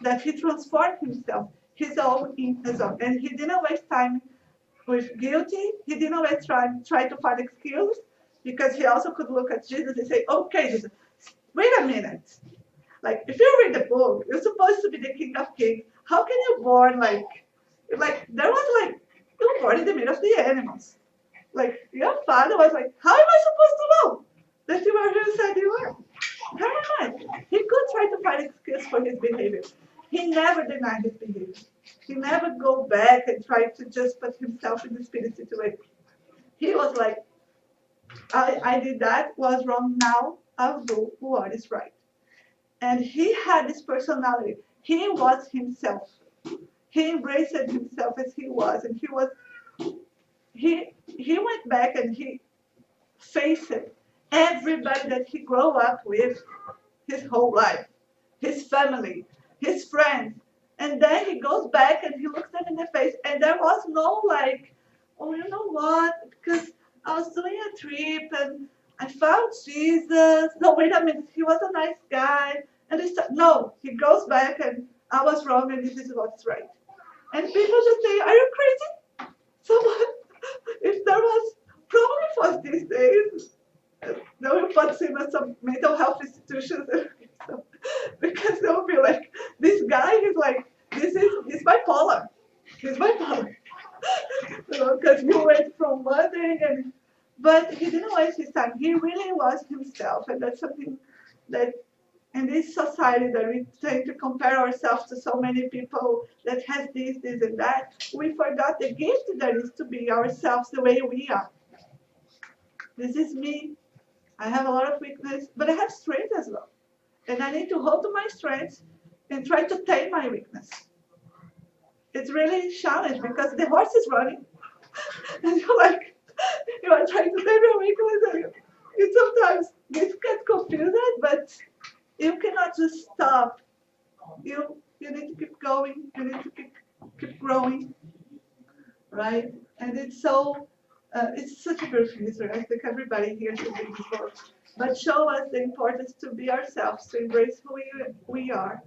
that he transformed himself, he's all in as well. And he didn't waste time with guilty. He didn't waste time trying to find excuse, because he also could look at Jesus and say, okay, Jesus, wait a minute. Like, if you read the book, you're supposed to be the King of Kings. How can you born like there was like, you were born in the middle of the animals. Like, your father was like, how am I supposed to know that you are who you said you were? Never mind. He could try to find excuse for his behavior. He never denied his behavior. He never go back and try to just put himself in the spirit situation. He was like, I did that, was wrong, now I'll do what is right. And he had this personality. He was himself. He embraced himself as he was, and he went back and he faced everybody that he grew up with his whole life, his family, his friends. And then he goes back and he looks them in the face, and there was no like, oh, you know what, because I was doing a trip and I found Jesus. No, wait a minute, he was a nice guy. And no, he goes back and I was wrong and this is what's right. And people just say, are you crazy? Someone, if there was problem for these days, they will put him in some mental health institutions. Because they'll be like, this guy is like, he's bipolar. He's bipolar. Because he went from one thing, but he didn't waste his time. He really was himself. And that's something that in this society that we tend to compare ourselves to so many people that has this, and that, we forgot the gift that is to be ourselves the way we are. This is me. I have a lot of weakness, but I have strength as well. And I need to hold to my strengths and try to tame my weakness. It's really a challenge because the horse is running. And you are trying to say very quickly. You sometimes get confused, but you cannot just stop. You need to keep going. You need to keep growing, right? And it's such a beautiful history. I think everybody here should read this book. But show us the importance to be ourselves, to embrace who we are,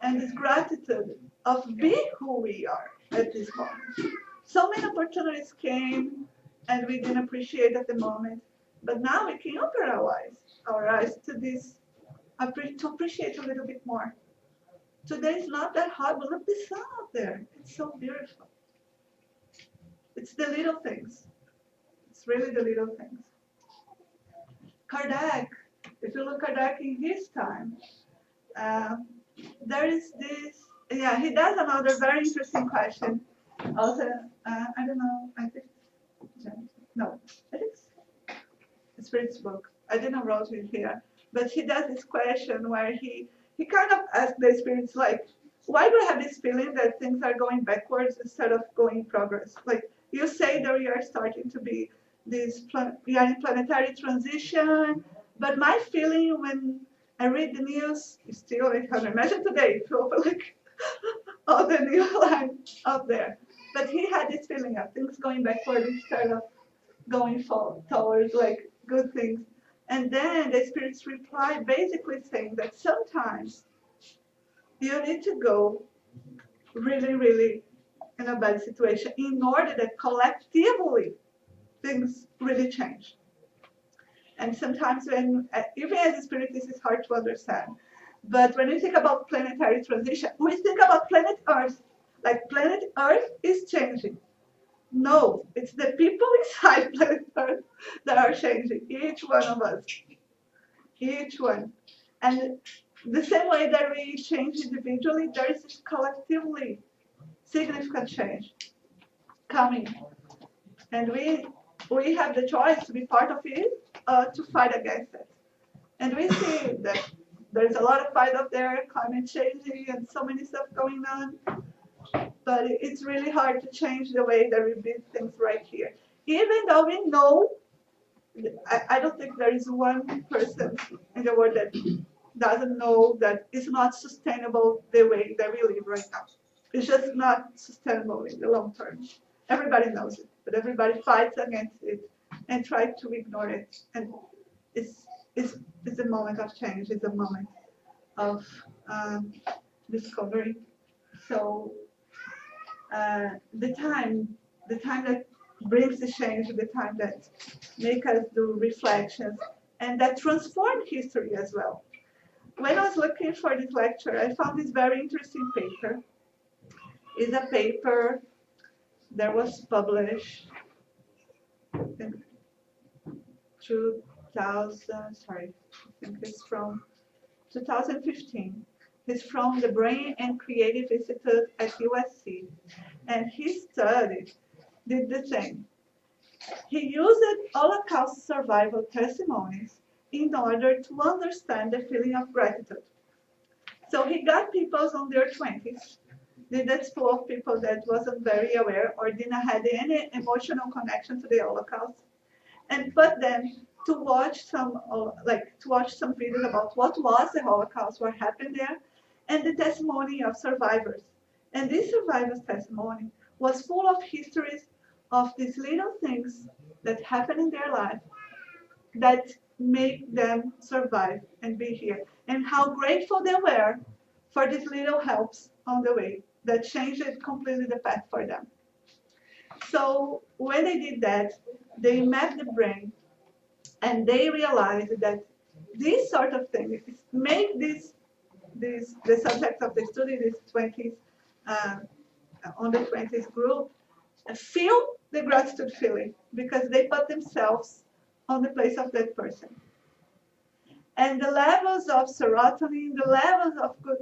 and this gratitude of being who we are at this moment. So many opportunities came, and we didn't appreciate at the moment. But now we can open our eyes to this, to appreciate a little bit more. Today is not that hot, but look the sun out there. It's so beautiful. It's the little things. It's really the little things. Kardec, if you look at Kardec in his time, um, there is this, yeah, he does another very interesting question. Also, I don't know, I think, no, I think it's Spirit's book. I didn't write it here, but he does this question where he kind of asks the spirits like, why do I have this feeling that things are going backwards instead of going in progress? Like you say that we are starting to be we are in planetary transition, but my feeling when I read the news is still, I can imagine today, it feel like all the new line out there. But he had this feeling of things going backward instead of going towards like good things. And then the spirits reply basically saying that sometimes you need to go really, really in a bad situation in order that collectively things really change. And sometimes when, even as a spirit, this is hard to understand. But when we think about planetary transition, we think about planet Earth. Like planet Earth is changing. No, it's the people inside planet Earth that are changing. Each one of us. Each one. And the same way that we change individually, there is this collectively significant change coming. And we have the choice to be part of it, to fight against it. And we see that there's a lot of fight up there, climate changing and so many stuff going on. But it's really hard to change the way that we build things right here. Even though we know, I don't think there is one person in the world that doesn't know that it's not sustainable the way that we live right now. It's just not sustainable in the long term. Everybody knows it, but everybody fights against it and tries to ignore it. And it's, it's, it's a moment of change. It's a moment of discovery. So the time that brings the change, the time that make us do reflections, and that transform history as well. When I was looking for this lecture, I found this very interesting paper. It's a paper that was published in 2000, sorry, I think it's from 2015. He's from the Brain and Creative Institute at USC. And his study did the same. He used Holocaust survival testimonies in order to understand the feeling of gratitude. So he got people on their 20s, did that full of people that wasn't very aware or didn't have any emotional connection to the Holocaust, and put them to watch some videos about what was the Holocaust, what happened there, and the testimony of survivors. And this survivors' testimony was full of histories of these little things that happened in their life that make them survive and be here, and how grateful they were for these little helps on the way that changed completely the path for them. So when they did that, they mapped the brain and they realized that this sort of thing make the subject of the study, this 20s, on the 20s group, feel the gratitude feeling because they put themselves on the place of that person. And the levels of serotonin, the levels of good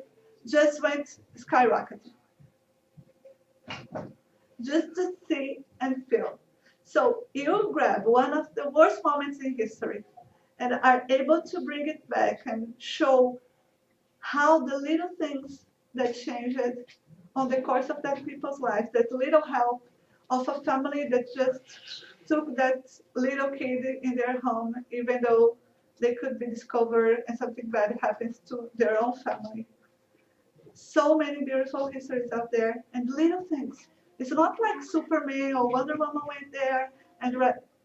just went skyrocketing. Just to see and feel. So you grab one of the worst moments in history and are able to bring it back and show how the little things that changed on the course of that people's life, that little help of a family that just took that little kid in their home, even though they could be discovered and something bad happens to their own family. So many beautiful histories out there and little things. It's not like Superman or Wonder Woman went there and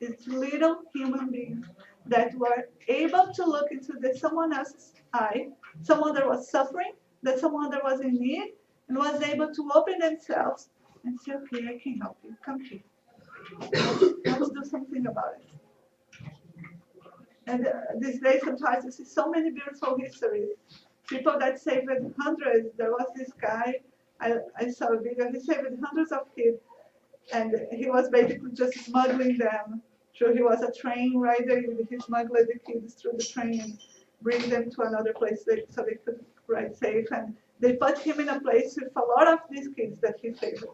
it's little human beings that were able to look into someone else's eye, someone that was suffering, that someone that was in need, and was able to open themselves and say, okay, I can help you. Come here. Let's do something about it. And these days, sometimes you see so many beautiful histories. People that saved hundreds. There was this guy, I saw a video, he saved hundreds of kids, and he was basically just smuggling them. So he was a train rider, he smuggled the kids through the train and bring them to another place so they could ride safe. And they put him in a place with a lot of these kids that he saved.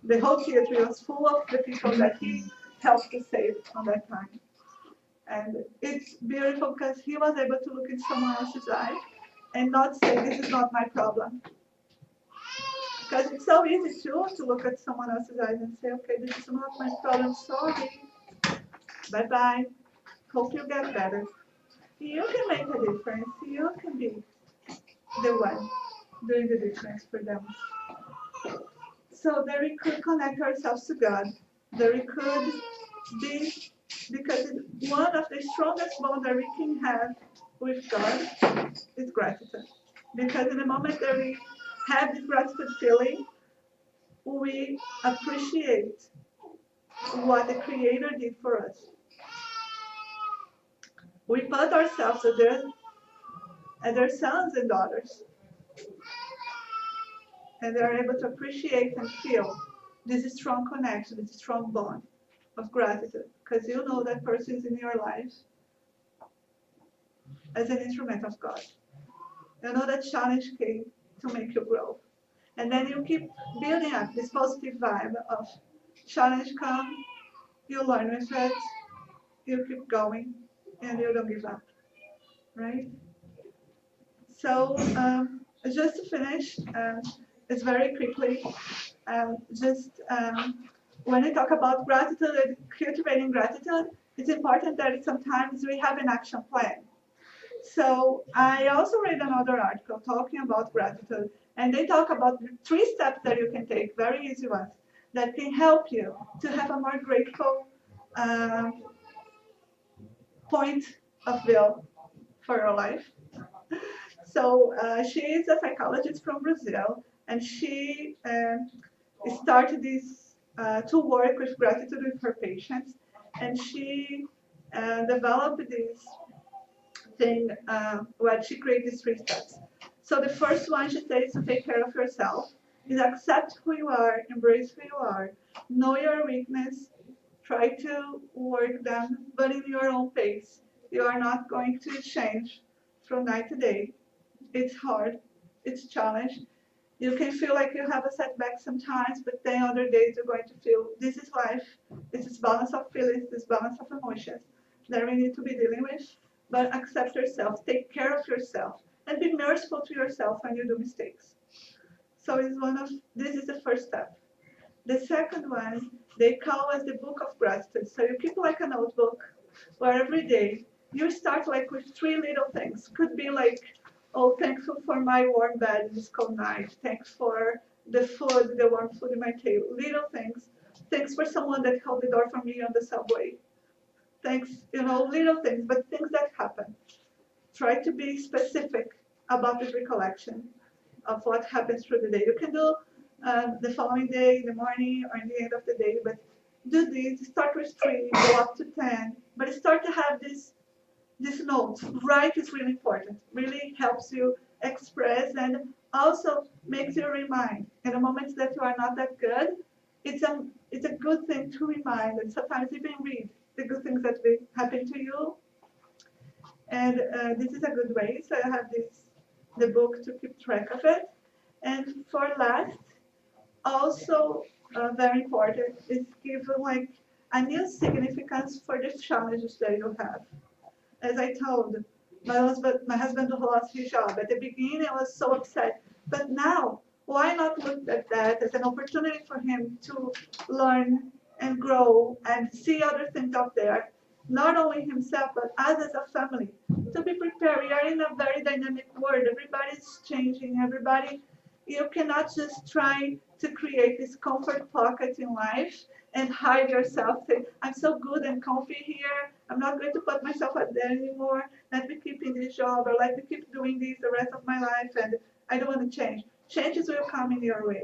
The whole theater was full of the people that he helped to save on that time. And it's beautiful because he was able to look in someone else's eye and not say, this is not my problem. Because it's so easy to look at someone else's eyes and say, okay, this is not my problem, sorry. Bye-bye. Hope you get better. You can make a difference. You can be the one doing the difference for them. So that we could connect ourselves to God. That we could be, because one of the strongest bonds that we can have with God is gratitude. Because in the moment that we have this gratitude feeling, we appreciate what the Creator did for us. We put ourselves as their sons and daughters, and they are able to appreciate and feel this strong connection, this strong bond of gratitude, because you know that person is in your life as an instrument of God. You know that challenge came to make you grow. And then you keep building up this positive vibe of challenge come, you learn with it, you keep going, and you don't give up, right? So just to finish, it's very quickly, when we talk about gratitude and cultivating gratitude, it's important that sometimes we have an action plan. So I also read another article talking about gratitude, and they talk about 3 steps that you can take, very easy ones, that can help you to have a more grateful point of view for your life. So she is a psychologist from Brazil, and she started this to work with gratitude with her patients, and she developed this thing where she created 3 steps. So the first one she says to take care of yourself is accept who you are, embrace who you are, know your weakness, try to work them, but in your own pace. You are not going to change from night to day. It's hard, it's a challenge. You can feel like you have a setback sometimes, but then other days you're going to feel this is life, this is balance of feelings, this balance of emotions that we need to be dealing with. But accept yourself, take care of yourself, and be merciful to yourself when you do mistakes. So this is the first step. The second one, they call as the book of gratitude. So you keep like a notebook where every day you start like with 3 little things. Could be like, oh, thankful for my warm bed this cold night. Thanks for the food, the warm food in my table. Little things. Thanks for someone that held the door for me on the subway. Thanks, little things, but things that happen. Try to be specific about this recollection of what happens through the day. You can do the following day, in the morning, or in the end of the day, but do this. Start with 3, go up to 10, but start to have this note. Write is really important. Really helps you express and also makes you remind. In the moments that you are not that good, it's a good thing to remind and sometimes even read the good things that will happen to you. And this is a good way. So I have the book to keep track of it. And for last, also very important is give like a new significance for the challenges that you have. As I told, my husband lost his job. At the beginning, I was so upset. But now, why not look at that as an opportunity for him to learn and grow and see other things out there, not only himself, but us as a family, to be prepared. We are in a very dynamic world. Everybody's changing. Everybody, you cannot just try to create this comfort pocket in life and hide yourself. Say, I'm so good and comfy here. I'm not going to put myself out there anymore. Let me keep in this job, or let me keep doing this the rest of my life, and I don't want to change. Changes will come in your way.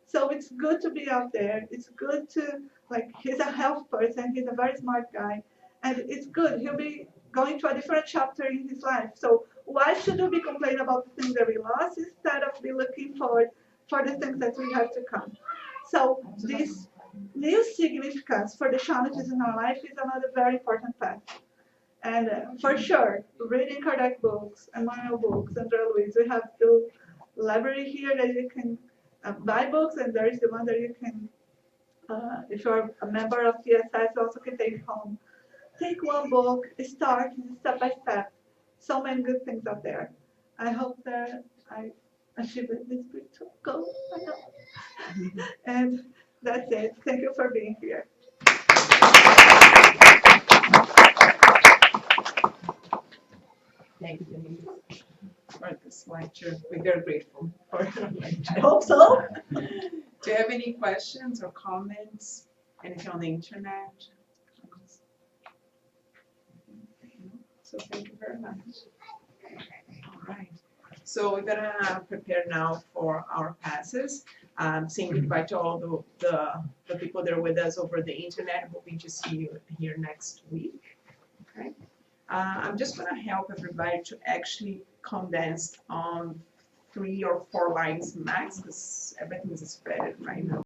So it's good to be out there. It's good to, like, he's a health person. He's a very smart guy. And it's good. He'll be going to a different chapter in his life. So why should we be complaining about the things that we lost instead of be looking forward for the things that we have to come? So this new significance for the challenges in our life is another very important fact. And for sure, reading Kardec books, Eymael books, and Louise, we have the library here that you can buy books, and there is the one that you can, if you're a member of TSS, you also can take home. Take one book, start step by step. So many good things out there. I hope that I achieve this spiritual goal. I know. And that's it. Thank you for being here. Thank you, Denise, for this lecture. We're very grateful for your lecture. I hope so. Do you have any questions or comments? Anything on the internet? So thank you very much. All right. So we're gonna prepare now for our passes. Saying goodbye to all the people that are with us over the internet, hoping to see you here next week. Okay. I'm just gonna help everybody to actually condense on 3 or 4 lines max, because everything is spread right now.